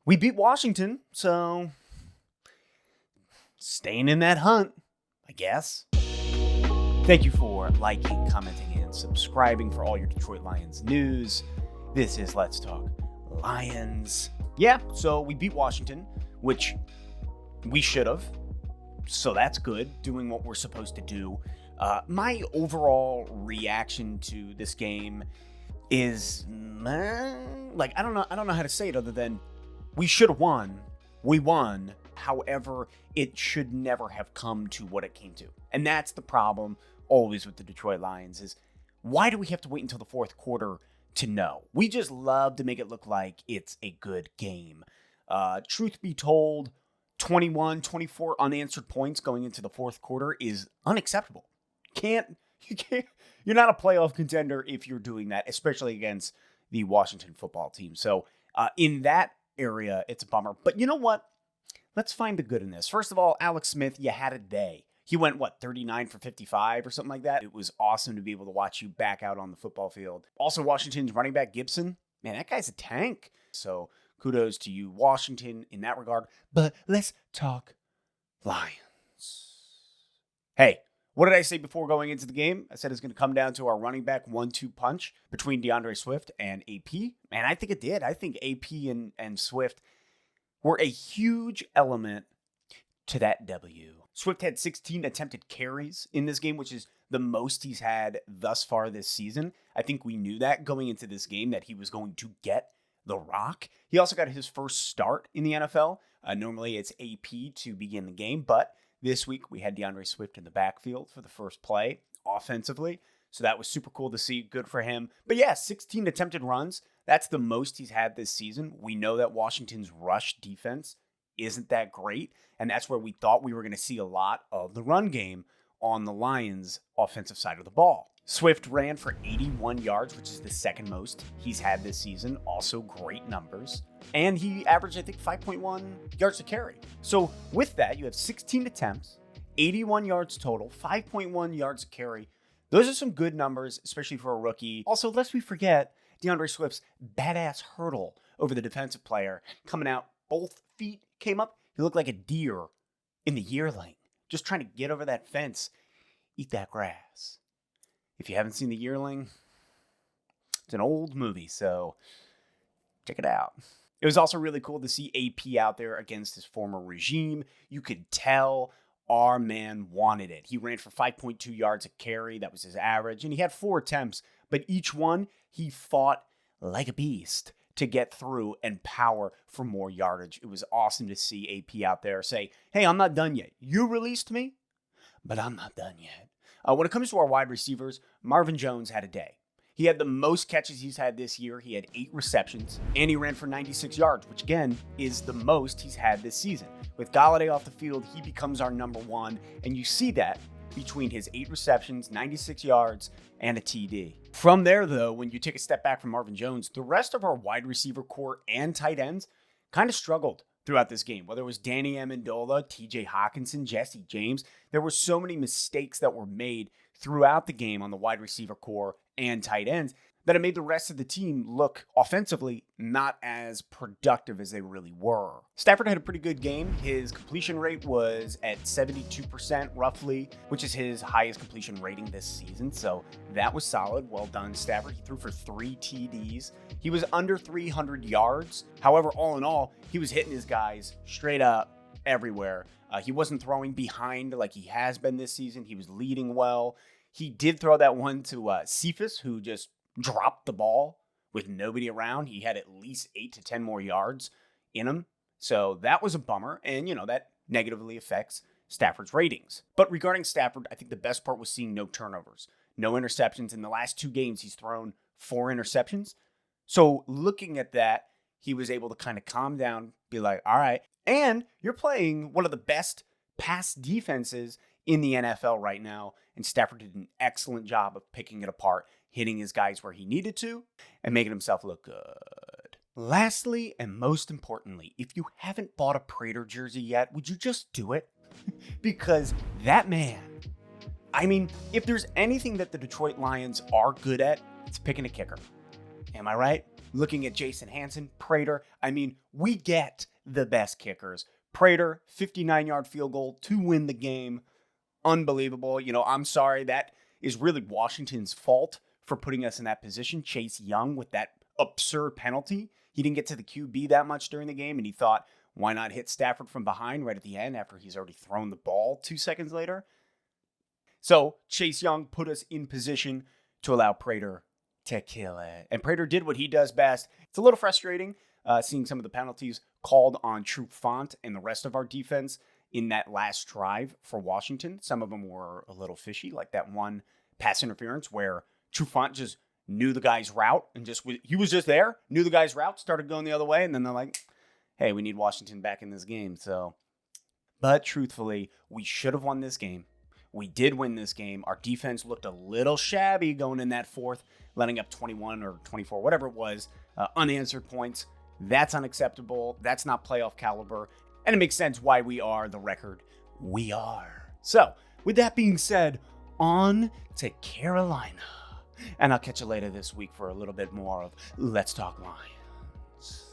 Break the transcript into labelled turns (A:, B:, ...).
A: We beat Washington, so staying in that hunt, I guess. Thank you for liking, commenting, and subscribing for all your Detroit Lions news. This is Let's Talk Lions. Yeah, so we beat Washington, which we should have. So that's good, doing what we're supposed to do. My overall reaction to this game is, I don't know how to say it other than we should have won. We won. However, it should never have come to what it came to. And that's the problem always with the Detroit Lions is why do we have to wait until the fourth quarter to know? We just love to make it look like it's a good game. Truth be told, 21, 24 unanswered points going into the fourth quarter is unacceptable. You're not a playoff contender if you're doing that, especially against the Washington football team. So in that area, it's a bummer. But you know what? Let's find the good in this. First of all, Alex Smith, you had a day. He went, 39 for 55 or something like that? It was awesome to be able to watch you back out on the football field. Also, Washington's running back Gibson, man, that guy's a tank. So kudos to you, Washington, in that regard. But let's talk Lions. Hey, what did I say before going into the game? I said it's going to come down to our running back 1-2 punch between DeAndre Swift and AP. Man, I think it did. I think AP and Swift were a huge element to that W. Swift had 16 attempted carries in this game, which is the most he's had thus far this season. I think we knew that going into this game that he was going to get the rock. He also got his first start in the NFL. Normally it's AP to begin the game, but this week we had DeAndre Swift in the backfield for the first play offensively. So that was super cool to see. Good for him. But yeah, 16 attempted runs. That's the most he's had this season. We know that Washington's rush defense isn't that great. And that's where we thought we were going to see a lot of the run game on the Lions' offensive side of the ball. Swift ran for 81 yards, which is the second most he's had this season. Also great numbers. And he averaged, I think, 5.1 yards to carry. So with that, you have 16 attempts, 81 yards total, 5.1 yards to carry. Those are some good numbers, especially for a rookie. Also, lest we forget DeAndre Swift's badass hurdle over the defensive player. Coming out, both feet came up. He looked like a deer in the yearling, just trying to get over that fence, eat that grass. If you haven't seen The Yearling, it's an old movie, so check it out. It was also really cool to see AP out there against his former regime. You could tell our man wanted it. He ran for 5.2 yards a carry. That was his average, and he had 4 attempts, but each one he fought like a beast to get through and power for more yardage. It was awesome to see AP out there say, hey, I'm not done yet. You released me, but I'm not done yet. When it comes to our wide receivers, Marvin Jones had a day. He had the most catches he's had this year. He had 8 receptions, and he ran for 96 yards, which again is the most he's had this season. With Golladay off the field, he becomes our number one, and you see that between his 8 receptions, 96 yards, and a TD. From there, though, when you take a step back from Marvin Jones, the rest of our wide receiver core and tight ends kind of struggled throughout this game. Whether it was Danny Amendola, TJ Hawkinson, Jesse James, there were so many mistakes that were made throughout the game on the wide receiver core and tight ends that it made the rest of the team look offensively not as productive as they really were. Stafford had a pretty good game. His completion rate was at 72% roughly, which is his highest completion rating this season. So that was solid. Well done, Stafford. He threw for 3 TDs. He was under 300 yards. However, all in all, he was hitting his guys straight up everywhere. He wasn't throwing behind like he has been this season. He was leading well. He did throw that one to Cephas, who just dropped the ball with nobody around. He had at least 8 to 10 more yards in him. So that was a bummer. And, that negatively affects Stafford's ratings. But regarding Stafford, I think the best part was seeing no turnovers, no interceptions. In the last 2 games, he's thrown 4 interceptions. So looking at that, he was able to kind of calm down, be like, all right. And you're playing one of the best pass defenses in the NFL right now. And Stafford did an excellent job of picking it apart, hitting his guys where he needed to, and making himself look good. Lastly, and most importantly, if you haven't bought a Prater jersey yet, would you just do it? Because that man, if there's anything that the Detroit Lions are good at, it's picking a kicker. Am I right? looking at Jason Hanson, Prater. I mean, we get the best kickers. Prater, 59-yard field goal to win the game. Unbelievable. I'm sorry. That is really Washington's fault for putting us in that position. Chase Young with that absurd penalty. He didn't get to the QB that much during the game, and he thought, why not hit Stafford from behind right at the end after he's already thrown the ball 2 seconds later? So Chase Young put us in position to allow Prater to kill it. And Prater did what he does best. It's a little frustrating seeing some of the penalties called on Trufant and the rest of our defense in that last drive for Washington. Some of them were a little fishy, like that one pass interference where Trufant just knew the guy's route and he was just there, knew the guy's route, started going the other way, and then they're like, hey, we need Washington back in this game. But truthfully, we should have won this game. We did win this game. Our defense looked a little shabby going in that fourth, letting up 21 or 24, whatever it was, unanswered points. That's unacceptable. That's not playoff caliber. And it makes sense why we are the record we are. So, with that being said, on to Carolina. And I'll catch you later this week for a little bit more of Let's Talk Lions.